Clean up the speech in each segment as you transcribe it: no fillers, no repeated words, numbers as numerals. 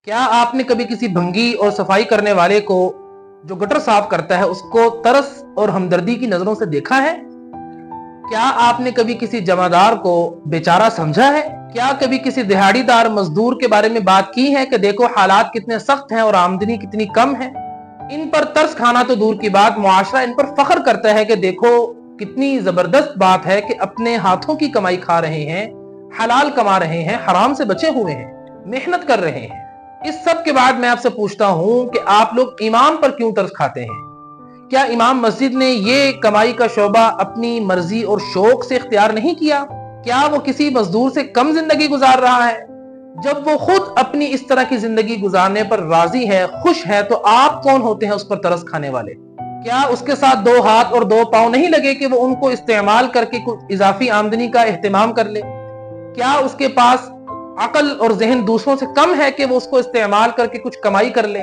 क्या आपने कभी किसी भंगी और सफाई करने वाले को, जो गटर साफ करता है, उसको तरस और हमदर्दी की नजरों से देखा है? क्या आपने कभी किसी जमादार को बेचारा समझा है? क्या कभी किसी दिहाड़ीदार मजदूर के बारे में बात की है कि देखो हालात कितने सख्त हैं और आमदनी कितनी कम है? इन पर तरस खाना तो दूर की बात, मुआशरा इन पर फख्र करता है कि देखो कितनी जबरदस्त बात है कि अपने हाथों की कमाई खा रहे हैं, हलाल कमा रहे हैं, हराम से बचे हुए हैं, मेहनत कर रहे हैं। इस सब के बाद मैं आपसे पूछता हूं कि आप लोग इमाम पर क्यों तरस खाते हैं? क्या इमाम मस्जिद ने ये कमाई का शोबा अपनी मर्जी और शौक से इख्तियार नहीं किया? क्या वो किसी मजदूर से कम जिंदगी गुजार रहा है? जब वो खुद अपनी इस तरह की जिंदगी गुजारने पर राजी है, खुश है, तो आप कौन होते हैं उस पर तरस खाने वाले? क्या उसके साथ दो हाथ और दो पांव नहीं लगे कि वो उनको इस्तेमाल करके कुछ इजाफी आमदनी का एहतमाम कर ले? क्या उसके पास अकल और जहन दूसरों से कम है कि वो उसको इस्तेमाल करके कुछ कमाई कर ले?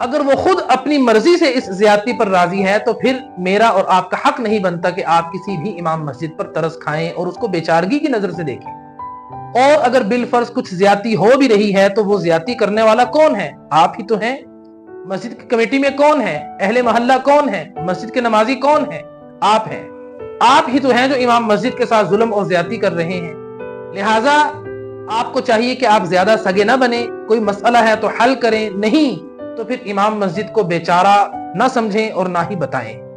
अगर वो खुद अपनी मर्जी से इस ज्यादती पर राजी है तो फिर मेरा और आपका हक नहीं बनता कि आप किसी भी इमाम मस्जिद पर तरस खाएं और उसको बेचारगी की नजर से देखें। और अगर बिलफर्ज कुछ ज्यादती हो भी रही है तो वो ज्यादती करने वाला कौन है? आप ही तो हैं। मस्जिद की कमेटी में कौन है? अहले मोहल्ला कौन है? मस्जिद के नमाजी कौन है? आप हैं। आप ही तो हैं जो इमाम मस्जिद के साथ जुल्म और ज्यादती कर रहे हैं। लिहाजा आपको चाहिए कि आप ज्यादा सगे ना बने, कोई मसला है तो हल करें, नहीं तो फिर इमाम मस्जिद को बेचारा ना समझें और ना ही बताएं।